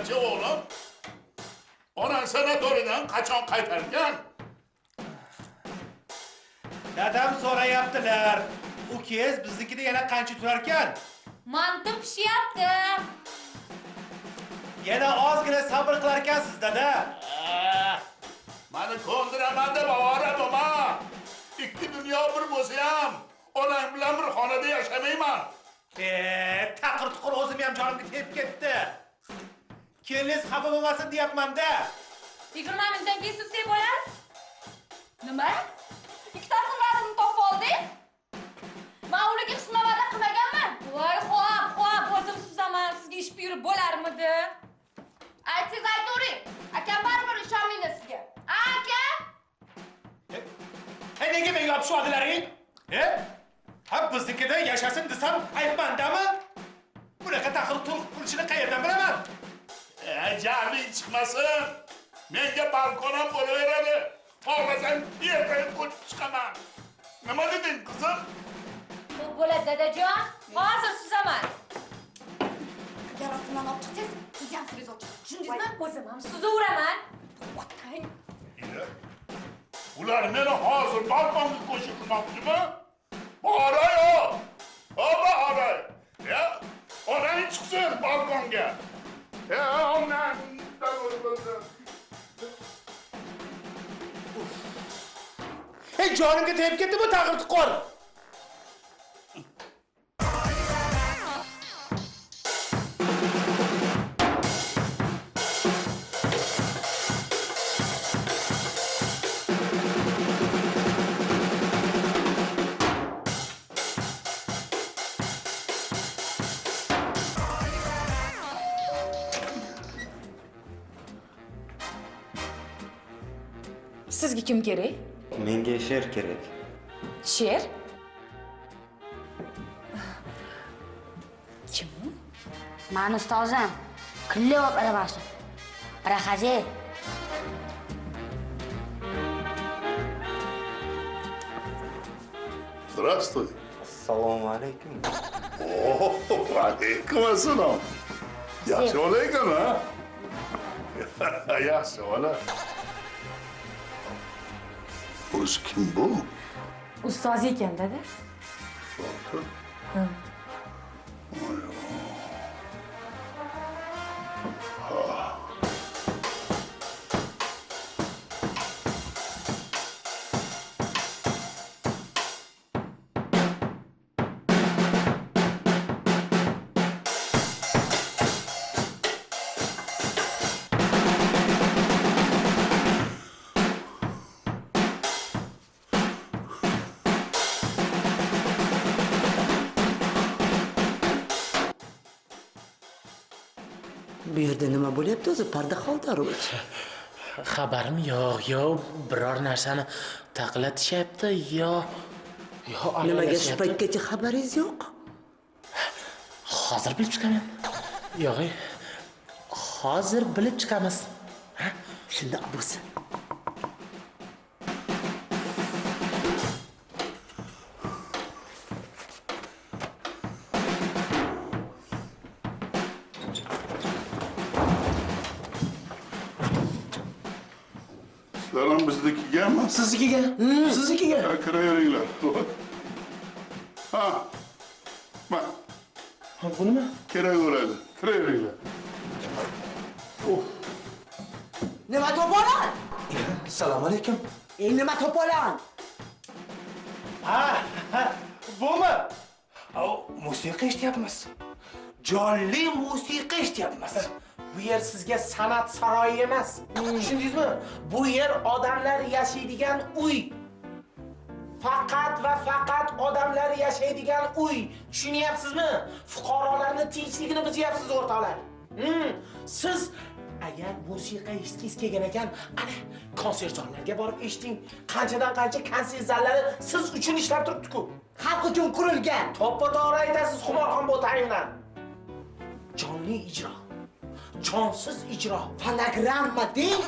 aytchi o'g'lim. Onang sanatoriyadan qachon qaytargan? Dadam so'rayaptilar. Ukangiz biznikida yana qancha turar ekan? Manti pishyapti. Yana ozgina sabr qilar ekansiz, dada. Meni ko'ndiraman deb ovoraman. Ikki dunyo bir bo'lsa ham onang bilan bir xonada yashamayman. Taqir-tuqir o'zim ham jonimga tegib ketdi. Kelingiz xafa bo'lmasin deyapman-da. 20 minutdan keyin sutsak bo'ladi. Nima? Ikkitasini vazini topib oldik. Men ularga hech nima va'da qilmaganman. Voy, xo'p, o'zim suzaman. Sizga ish buyurib bo'larmidi? Aytingiz aytavering. Akam baribir ishonmaydi sizga. Aka? Nega menga yopishib oldilaring? Ha, biznikida yashasin desam aytmandami? Bunaqa taqir-tuqir qilishini qayerdan bilaman? Jahling chiqmasin. Menga balkon ham bo'laveradi. Xohlasang ertaga ko'chib chiqaman. Nima deding, qizim? Xo'p bo'ladi, dadajon. Hozir suzaman. Agar ostimdan olib chiqsangiz, siz ham suzingiz oching. Tushundingizmi? O'zim ham suzaveraman. O'tang. Ular meni hozir balkonga qo'shilmoqchimi? Boray-o! Boray! Ya, onang chiqsin balkonga. Ya, onang bo'lsin. Jonimga tegib ketdi bu taqir-tuqir. Sizga kim kerak? Menga she'r kerak. She'r? Kim? Mani ustozim. Клёв Арабашев. Проходи. Здравствуй. Assalomu alaykum. Alaykum assalom. Yaxshi bo'laykan, ha? Yaxshi bo'la. O'zi kim bu? Ustoz ekan, dada. Bu yerda nima bo'lyapti o'zi? Parda qoldiruvchi. Xabarim yo'q, yo biror narsani taqilatishyapti, yo Nimaga shu paytgacha xabaringiz yo'q? hozir bilib chiqaman. Yo'q, hozir bilib chiqamiz. Shundoq bo'lsin. Sizlar biznikiga? Siznikiga? Siznikiga? Kiraveringlar. Ha. Ma. Bu nima? Kiraveradi. Kiraveringlar. Nima to'polon? Assalomu alaykum. Nima to'polon? Ha, bumi? Musiqa eshityapmiz. Jonli musiqa eshityapmiz. Bu yer sizga san'at saroyi emas. Tushundingizmi? Bu yer odamlar yashaydigan uy. Faqat va faqat odamlar yashaydigan uy. Tushunyapsizmi? Fuqarolarning tinchligini buzyapsiz o'rtoqlar. Siz agar musiqa eshitgingiz kelgan ekan, ana konsert zallariga borib eshiting. Qanchadan qancha konsert zallari siz uchun ishlab turibdi-ku. Xalq uchun qurilgan. To'ppa-to'g'ri aytasiz, Xumorxon Bo'tayevdan. Jonli ijro. Jonsiz ijro. Fonogramma deng.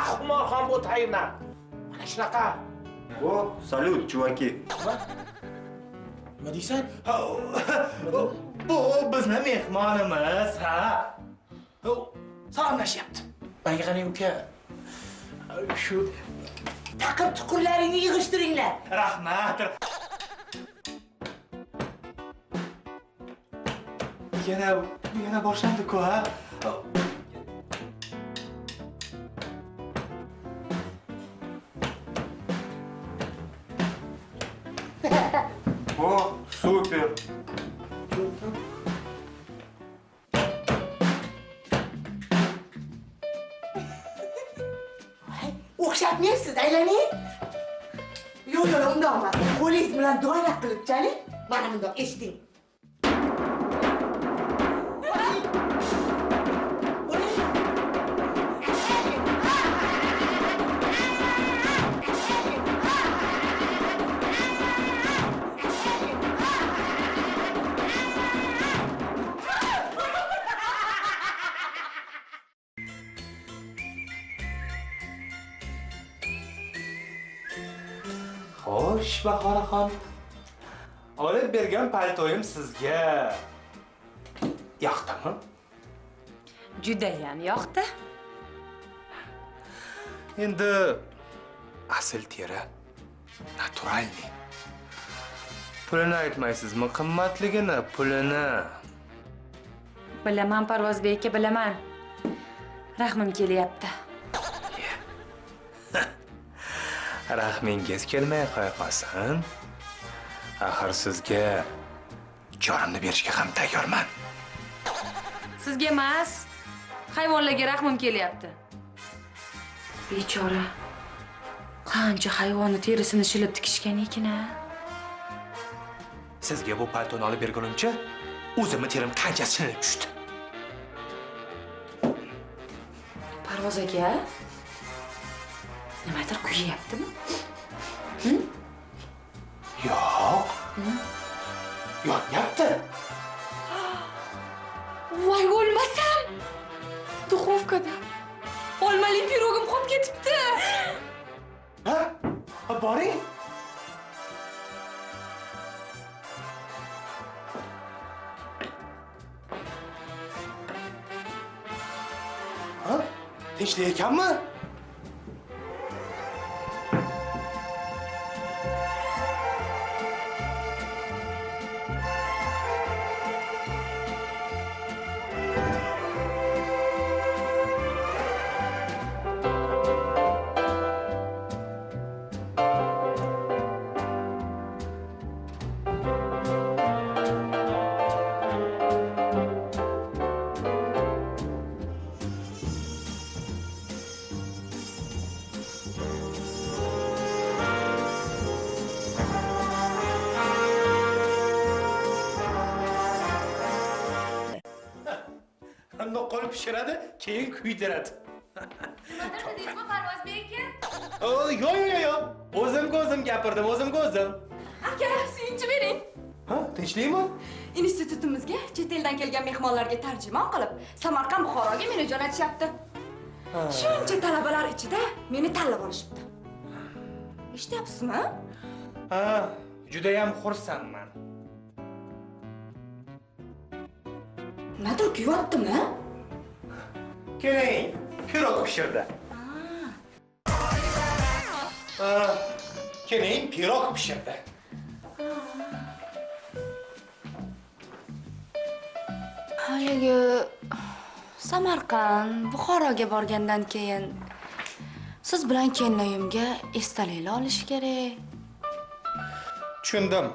Xumorxon Bo'tayevdan. Mana shunaqa. O, salut, chuvaki. Nima deysan? Bu bizni mehmonimiz, ha. salomlashyapti. Menga qarang uka. Shu taqib tuqurlaringni yig'ishtiringlar. Rahmat. Yana boshlandi-ku, ha? O, super. O'xshatmaysiz, aylaning. Yo'q, undoq emas. Qo'lingiz bilan doira qilib chaling. Mana bundoq eshiting. Xo'sh, Bahoraxon. Olib bergan paltoyim sizga yoqdimi? Judayam yoqdi. Endi asl teri, naturalniy. Pulini aytmaysizmi, qimmatligini, pulini? Bilaman, Parvozbek aka, bilaman. Rahmim kelyapti. Rahmingiz kelmay qo'ya qolsin. Axir sizga jonimni berishga ham tayyorman. Sizga emas, hayvonlarga rahmim kelyapti. Bechora. Qancha hayvonni terisini shilib tikishgan ekan-a? Sizga bu paltoni olib bergunimcha, o'zimni terim qancha sinib tushdi. Parvoz aka, nimadir kuyayaptimi? Yo'q. Yonyapti. Voy, o'lmasam! Duxovkada olmali pirogim qolib ketibdi. Ha? Boring. Ha? Tinchlik ekanmi? No'qol pishiradi, keyin kuydiradi. Nimadir dedingizmi, Parvozbek aka? Yo'q. O'zim gapirdim, o'zim. Aka, suyunchi bering. Ha, tinchlikmi? Institutimizga chet eldan kelgan mehmonlarga tarjimon qilib, Samarqand, Buxoroga meni jo'natishyapti. Shuncha talabalar ichida meni tanlab olishibdi. Eshityapsizmi? Ha, juda ham xursandman. Nimadir kuyaptimi? Keling, pirog pishirdi. Keling, pirog pishirdi. Haligi Samarqand, Buxoroga borgandan keyin siz bilan kelinoyimga esdaliklar olish kerak. Tushundim.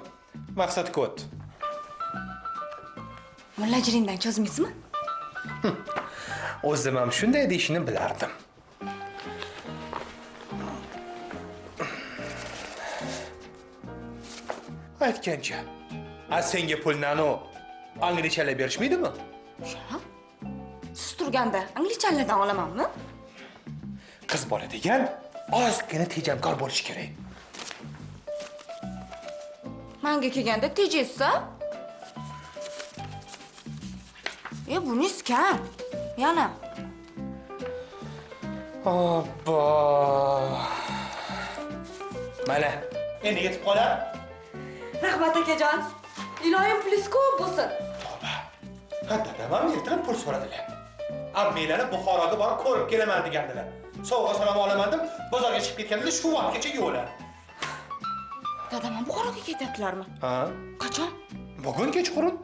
Maqsad kod. Mullajiringdan cho'zmaysizmi? O'zim ham shunday deyishini bilardim. Aytgancha, senga pulni angliyachalab berishmaydimi? Shuna? Siz turganda anglichalardan olamanmi? Qiz bola degan ozgina tejamkor bo'lish kerak. Menga kelganda tejesiz-a? Bunisi kam. Yana. Obbo. Mana, endi yetib qolar. Rahmat akajon. Iloyim pulingiz ko'p bo'lsin. Tavba. Dadam ham ertalab pul so'radilar. Ammilari Buxoroga borib ko'rib kelaman degandilar. Sovg'a salom olaman deb bozorga chiqib ketganlar, shu vaqtgacha yo'qlar. Dadam Buxoroga ketyaptilarmi? Ha? Qachon? Bugun kechqurun.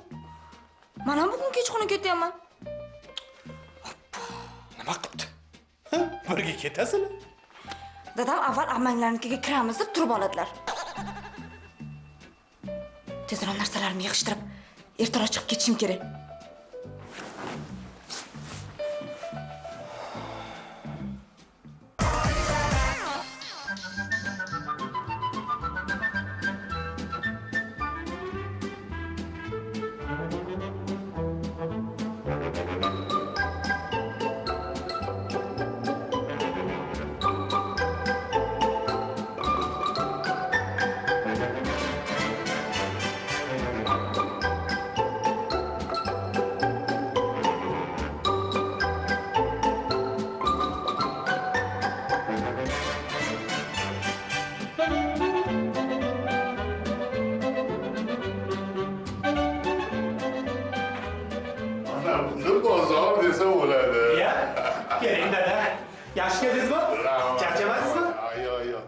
Men ham bugun kechqurun ketyapman. Nima qilibdi? Birga ketasizlar? Dadam avval ammanglarnikiga kiramiz deb turib oladilar. Tezroq narsalarimni yig'ishtirib, ertaroq chiqib ketishim kerak. Mana bunda bozor desa bo'ladi. Ya, keling dada. Yaxshi keldingizmi? Charchamaysizmi? Yo.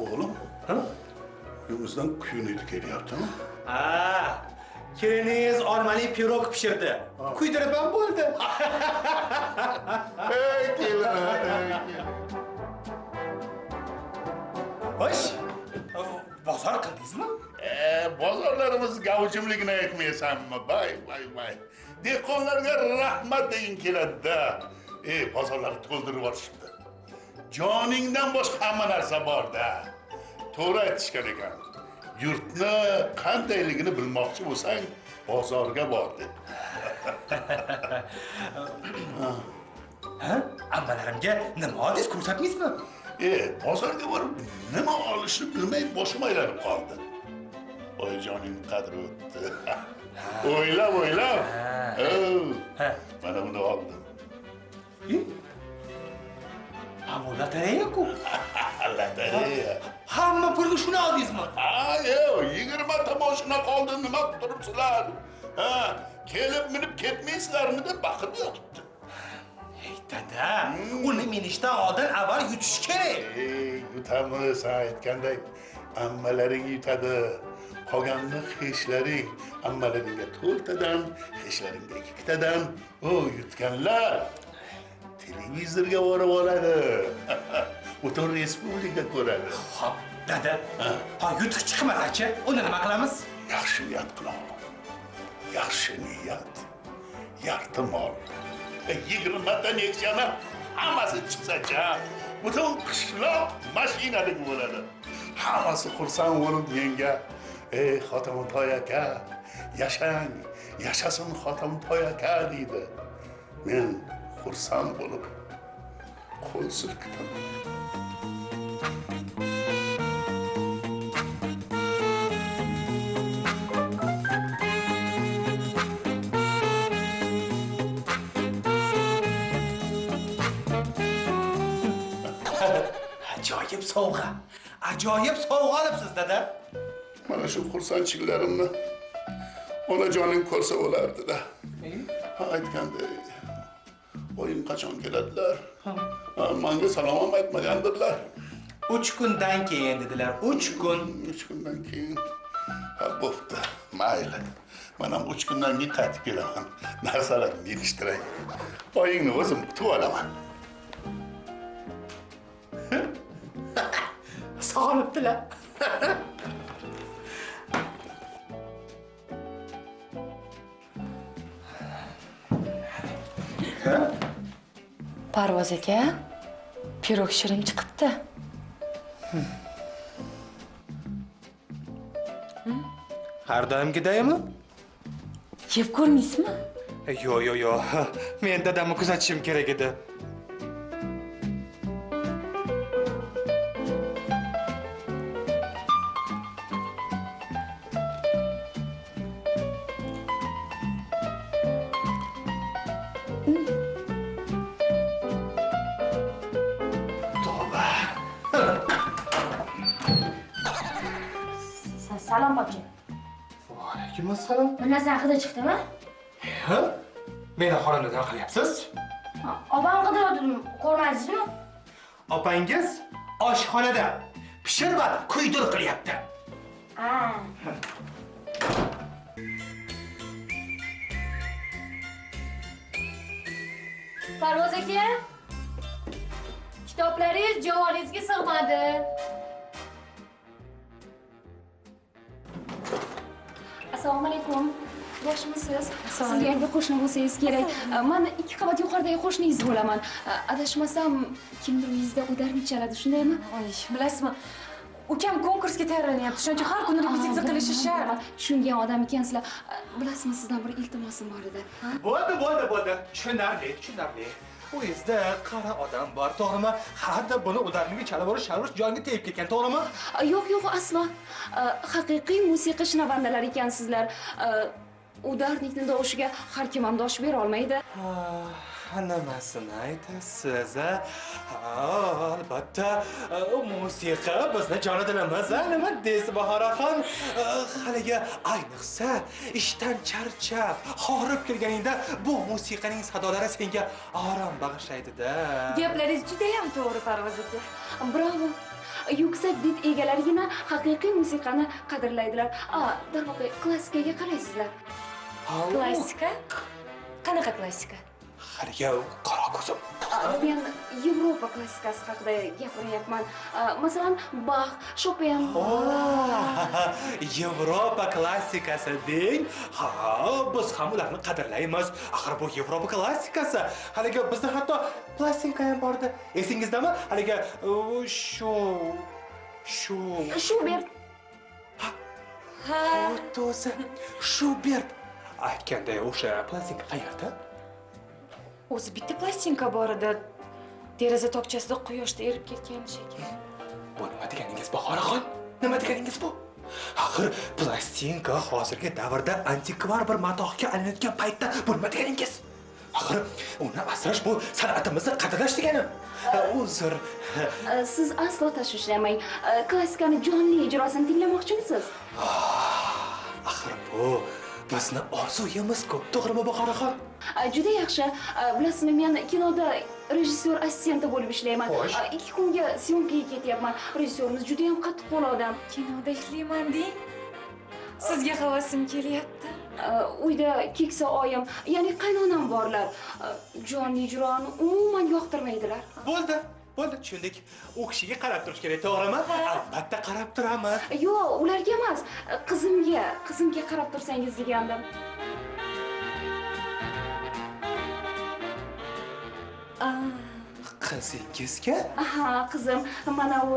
Oğlum, Ha? uyimizdan kuyun hidi kelyaptimi? Ha, keliniz ormali pirog pishirdi. Kuydirib ham bo'ldi. Ey kelin, ey kelin. Xo'sh, bozor qildingizmi? Bozorlarimiz gavjimligini aytmaysanmi? Bay. Dehqonlarga rahmat deyin keladi-da. Bozorlarni to'ldirib yuborishibdi. Joningdan boshqa hamma narsa bor-da. To'g'ri aytishgan ekan. Yurtni qandayligini bilmoqchi bo'lsang, bozorga bor deb. Ha? Ammalarimga nima odis ko'rsatmaysizmi? Bozorga borib nima olishni bilmay boshim aylanib qoldi. Oyijoning qadri o'tdi. O'ylab. Mana buni oldim. Ha, bu lotereya-ku. Lotereya. Hamma pulga shuni oldingizmi? Yo'q, 20 ta mashina qoldi, nima qilib turibsizlar? Kelib minib ketmaysizlarmi deb baqirib yotibdi. Ey dada, uni minishdan oldin avval yutish kerak. Yutamiz, sen aytgandek, ammalaring yutadi. Qolganni heshlaring, ammalaringga 4 tadan, heshlaringga 2 tadan, yutganlar televizorga borib oladi. Butun respublika ko'radi. Xo'p, dada. Ha, yutuq chiqmasa-chi, uni nima qilamiz? Yaxshi niyat qilaman. Yaxshi niyat. Yarti mol. 20 ta Nexia'ni hammasi chiqsa-chi, butun qishloq mashinadek bo'ladi. Hammasi xursand bo'lib menga, "Ey Xotamtoy aka, yashang, yashasin Xotamtoy aka" deydi. Men xursand bo'lib qo'l silkitaman. Ajoyib sovg'a. Ajoyib sovg'a olibsiz, dada. Mana shu xursandchiliklarimni onajoning ko'rsa bo'lardi-da. Aytgandek, oyim qachon keladilar? Menga salom ham aytmagandirlar. 3 kundan keyin dedilar. 3 kun. 3 kundan keyin. Bo'pti, mayli. Men ham 3 kundan keyin qaytib kelaman. Narsalarni yig'ishtiray. Oyingni o'zim kutib olaman. Sog'inibdilar. Parvoz aka, pirog shirin chiqibdi. Har doimgidaymi? Yeb ko'rmaysizmi? Yo'q. Men dadamni kuzatishim kerak edi. Salom, popcha. Alaykum assalom. Mana narsa haqida chiqdimi? Ha? Meni xonamda nima qilyapsiz? Opam qidiruvdim, ko'rmadingizmi? Opangiz oshxonada pishir va kuydir qilyapti. Ha. Parvoz aka, kitoblaringiz javoningizga sig'madi. Assalomu alaykum. Yaxshimisiz? Siz yangi qo'shni bo'lsangiz kerak. Men 2 qavat yuqoridagi qo'shningiz bo'laman. Adashmasam, kimdir uyingizda udarnik chaladi, shundaymi? Oy, bilasizmi? Ukam konkursga tayyorlanyapti. Shuning uchun har kuni repetitsiya qilishi shart. Tushungan odam ekansizlar. Bilasizmi, sizdan bir iltimosim bor edi. Bo'ldi. Tushunarli. Uyingizda qara odam bor, to'g'rimi? Hadda buni udarniga chalib yurish jonga tegib ketgan, to'g'rimi? Yo'q, aslo. Haqiqiy musiqa shinavandalar ekansizlar. Udarnikning dovushiga har kim ham dosh bera olmaydi. Nimasini aytasiz, a? Albatta, musiqa bizni jonidilimiz, nima deysiz Bahoraxon? Haligi ayniqsa ishdan charchab, horib kelganingda bu musiqaning sadolari senga orom bag'ishlaydi-da. Gaplaringiz juda ham to'g'ri, Parvoz aka. Bravo. Yuksak did egalarigina haqiqiy musiqani qadrlaydilar. Darvoqe, klassikaga qaraysizlar. Klassika? Qanaqa klassika? Haligi qora ko'zim. Men Yevropa klassikasi haqida gapiryapman. Masalan, Bach, Chopin. Yevropa klassikasi deng. Ha, biz ham ularni qadrlaymiz. Axir bu Yevropa klassikasi. Haligi bizda hatto plastinka ham bor-edi. Esingizdami? Haligi Schubert. Ha, O'to'zi Schubert. Aytganday o'sha plastinka qayerda? o'zi bitta plastinka bor edi. Deraza tokchasida quyoshda erib ketgan shekilli. Bu nima deganingiz Bahoraxon? Nima deganingiz bu? Axir plastinka hozirgi davrda antikvar bir matohga aylanayotgan paytda bu nima deganingiz? Axir uni asrash bu san'atimizni qadrlash degani. Uzr. Siz aslo tashvishlanmang. Klassikani jonli ijrosini tinglamoqchimisiz? Axir bu bizni orzuyimiz-ku, to'g'rimi Bahoraxon? Juda yaxshi. Bilasizmi, men kinoda rejissyor assistenti bo'lib ishlayman. 2 kunga syomkaga ketyapman. Rejissyorimiz juda ham qattiqqo'l odam. Kinoda ishlayman deng. Sizga havasim kelyapti. Uyda keksa oyim, ya'ni qaynonam borlar. Jonli ijroni umuman yoqtirmaydilar. Bo'ldi, tushundik. U kishiga qarab turish kerak, to'g'rimi? Albatta qarab turamiz. Yo'q, ularga emas, qizimga qarab tursangiz degandim. Qizingizga? Aha, qizim, mana u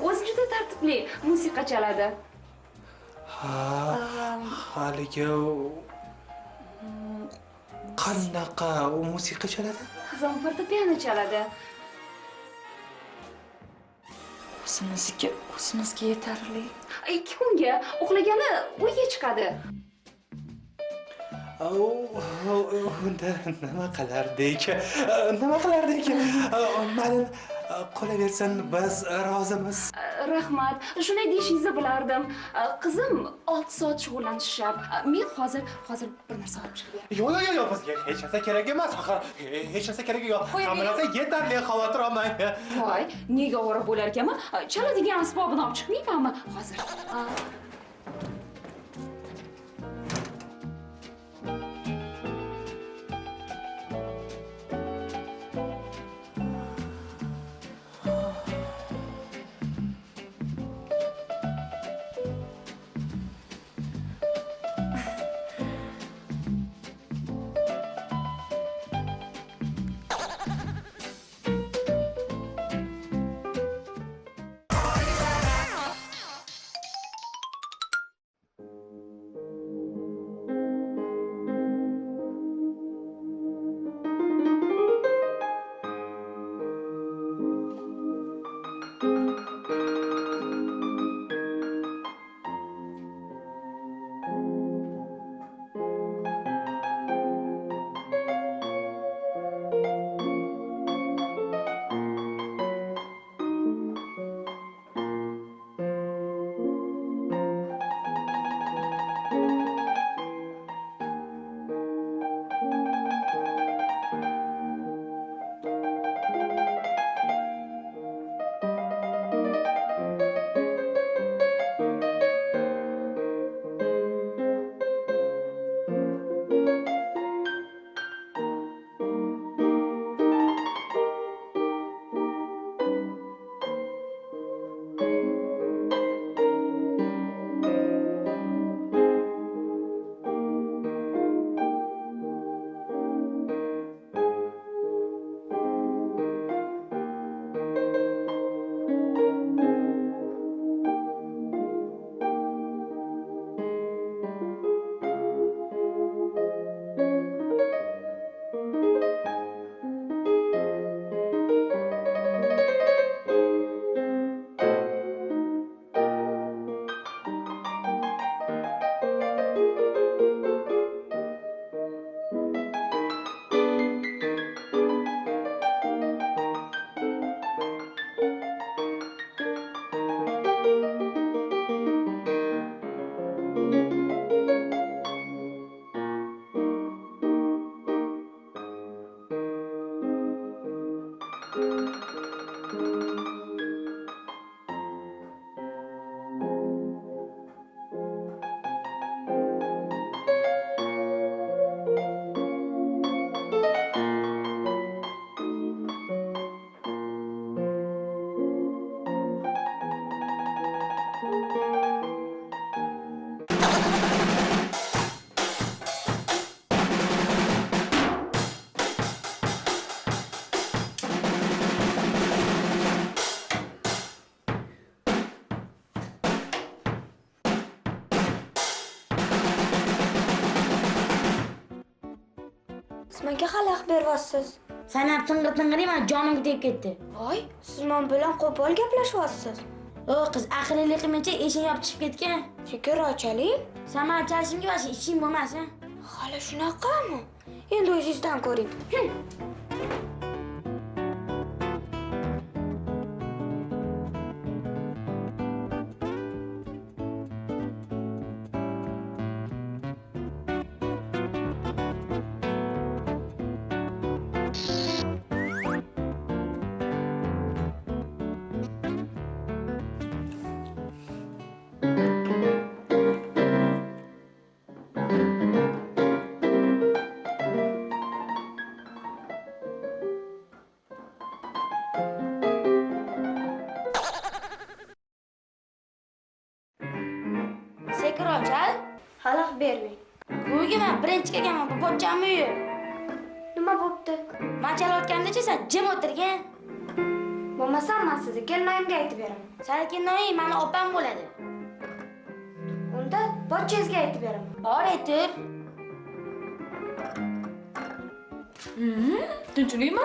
o'zi juda tartibli, musiqa chaladi. Haligi qanaqa musiqa chaladi? Qizim fortepiano chaladi. O'zimizga yetarli. 2 kunga uxlagani uyga chiqadi. Unda nima qilardik? Mayli, qolaversin, biz rozimiz. Rahmat. Shunday deyishingizni bilardim. Qizim 6 soat shug'ullanishi shart. Men hozir bir narsa olib chiqaman. Yo'q, bizga hech narsa kerak emas. Axir hech narsa kerak yo'q. Hamma narsa yetarli, xavotir olmang. Voy, nega ovora bo'lar ekanman? Chaladigan asbobini olib chiqmaymanmi hozir? Siz menga hali haq beryapsiz. Sen ham ting'ir-ting'irman, jonimga tegib ketdi. Voy, siz men bilan qo'pol gaplashyapsiz. O qiz, aqlli qilmacha eshik yopib chiqib ketgan. Shukr, ochaling. Sen men chalishimga va ishing bo'lmasin. Hali shunaqami? Endi o'zingizdan ko'ring. Sekir ochal. Xalaq bermang. Uyga men birinchi kelganman, bu pochchami uyi. Nima bo'pti? Men chalayotgandacha sen jim o'tirgan. Bo'lmasa men sizga kelinoyimga aytib beraman. Sani kelinoying meni opam bo'ladi. Unda pochchangizga aytib beraman. Bor aytir. Tinchlikmi?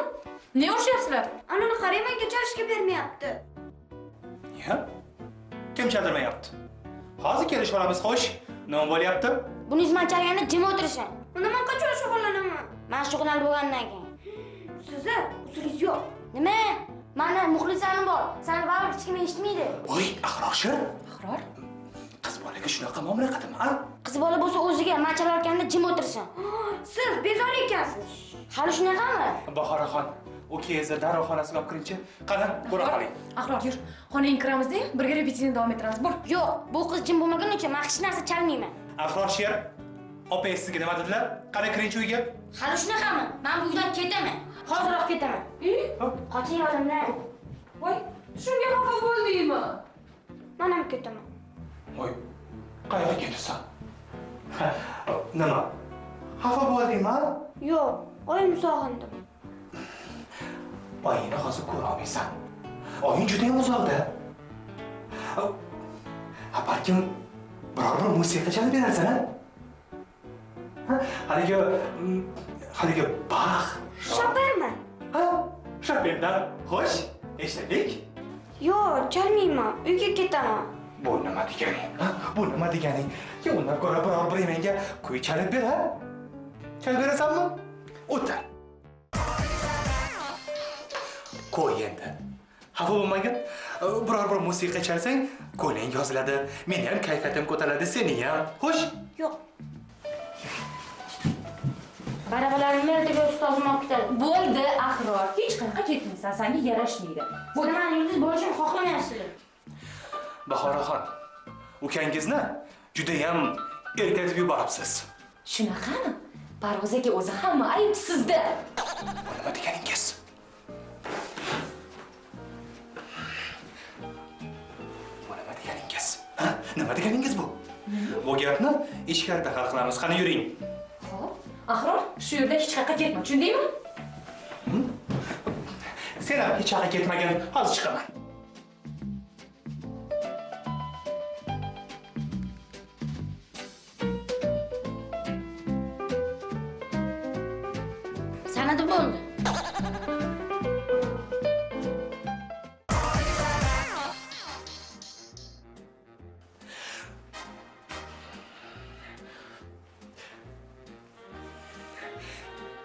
Ne urishyapsizlar? Anani qarang, menga chalishga bermayapti. Ya? Kim chaldirmayapti? Hozir kelishib olamiz, xo'sh. Nima bo'lyapti? Buningiz men chalganda jim o'tirishing. Unda men qachon shug'ullanaman? Men shug'ullanib bo'lgandan keyin. Sizni usulingiz yo'q. Nima? Meni muxlislarim bor. Seni baribir hech kim eshitmaydi. Voy, Ahrorshir. Ahror? Qiz bolaga shunaqa muomala qildimi, ha? Qiz bola bo'lsa o'ziga men chalayotganda jim o'tirishing. Siz bezor ekansiz. Hali shunaqami? Bahoraxon, u keyizni darrov xonasiga olib kiringchi. Qani, ko'ra qoling. Ahror, yur. Xonaga kiramiz-da, birga repetitsiyani davom ettiramiz. Bor. Yo'q, bu qiz jim bo'lmagani uchun men hech narsa chalmayman. Ahrorshir, opangiz sizga nima dedilar? Qani kiringchi uyga. Hali shunaqami? Men bu uydan ketaman. Hoziroq ketaman. Qoching oldimdan. Voy, shunga xafa bo'ldingmi? Men ham ketaman. Voy, qayerga ketasan? Nima? Xafa bo'ldingmi? Yo'q, oyim sog'indim. Oyingni hozir ko'ra olmaysan. Oying juda ham uzoqda. Balkim biror bir musiqa chalib berarsan, ha? Haligi Bach. Chopinmi? Ha? Chopindan. Xo'sh, eshitdik. Yo'q, chalmayman. Uyga ketaman. Bu nima deganing? Ha? Bu nima deganing? Undan ko'ra biror bir menga kuy chalib ber, ha? Chalib berasanmi? O'tir. Qo'y endi. Xafa bo'lmagin. Biror bir musiqa chalsang, ko'ngling yoziladi. Meni ham kayfiyatim ko'taradi, seni ham. Xo'sh? Yo'q. Barabalarimni ertaga ustozim olib ketadi. Bo'ldi, Ahror. Hech qayerga ketmaysan, senga yarashmaydi. Siz men yulduz bo'lishimni xohlamayapsizlar. Bahoraxon, ukangizni juda ham erkatib yuboribsiz. Shunaqami? Parvoz aka o'zi hamma ayb sizda. Nima deganingiz? Nima deganingiz? Ha? Nima deganingiz bu? Bu gapni ichkarida hal qilamiz. Qani yuring. Xo'p, Ahror, shu yerda hech qayerga ketma, tushundingmi? Sen ham hech qayerga ketmagin, hozir chiqaman. Sanadi bo'ldi.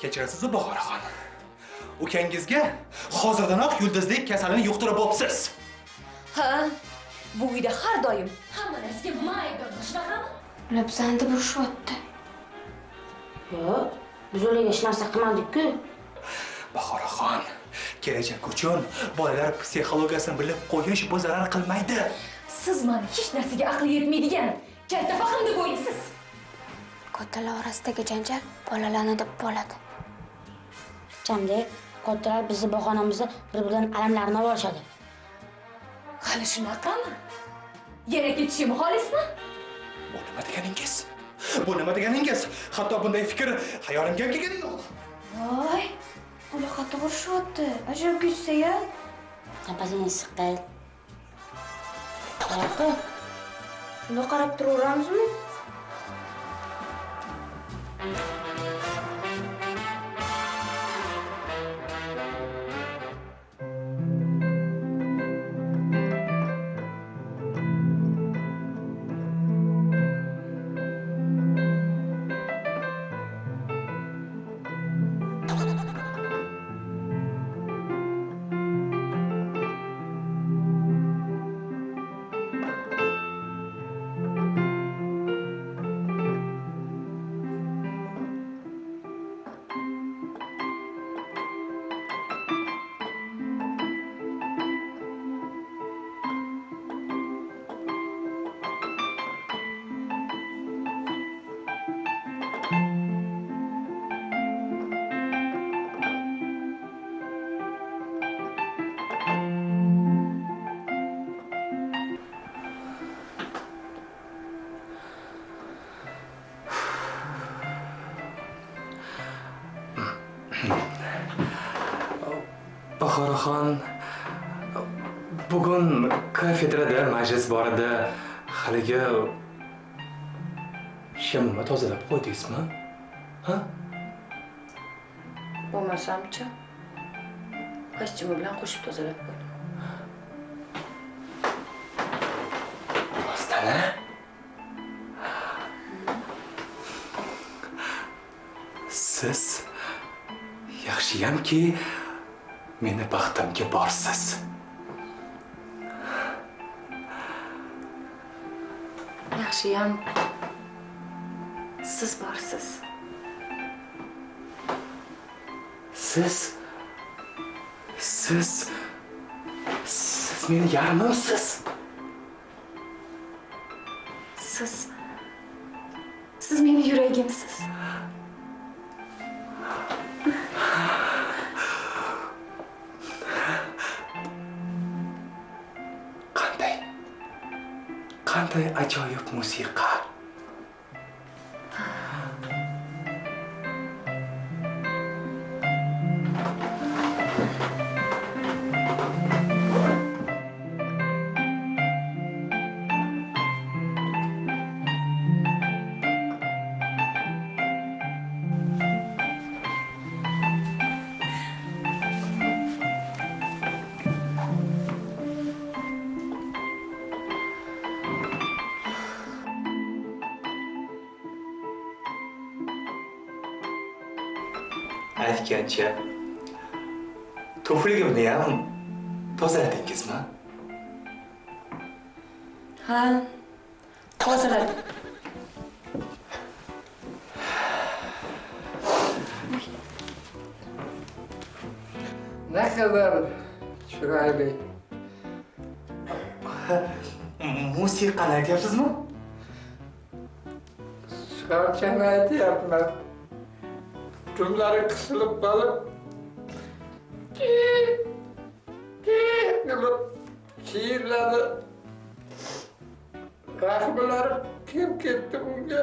Kechirasiz, Bahoraxon. Ukangizga hozirdanoq yulduzdek kasalini yuqtirib bo'psiz. Ha, bu uyda har doim hamma narsaga mayli, shunaqami? Ular bizani deb urishyapti. Yo'q, biz ularga hech narsa qilmadik-ku. Bahoraxon, kelajak uchun bolalar psixologiyasini bilib qo'yish bu zarar qilmaydi. Siz meni hech narsaga aqli yetmaydigan katta fahm deb o'ylaysiz. Kattalar orasidagi janjal bolalarni deb bo'ladi. Jamdek, kattalar bizni bahonamizni bir-biridan alamlarini olishadi. Hali shunaqami? Yana ketishim xolismi? Bu nima deganingiz? Bu nima deganingiz? Hatto bunday fikr hayolimga ham kelgani yo'q. Voy, ular xato urishyapti. Ajab ketsa-ya. Napasini siqqil. Qayoqqa? Shunda qarab turaveramizmi? Bahoraxon, bugun kafedrada majlis bor edi. Haligi shimni tozalab qo'ydingizmi? Ha? Bo'lmasam-chi? Kostyumi bilan qo'shib tozalab qo'ydim. Rostana? Siz yaxshiyamki meni baxtimga borsiz. Yaxshiyam siz borsiz. Siz meni yarimimsiz. Siz meni yuragimsiz. Qanday ajoyib musiqa. Aytgancha, tufligimni ham tozaladingizmi? Ha, tozaladim. Ne kadar chiroyli. Musiqani aytyapsizmi? Sharchani aytyapman. Tunlari qisilib qolib, qilib chiyilladi. Rahmlarim kelib ketdi bunga.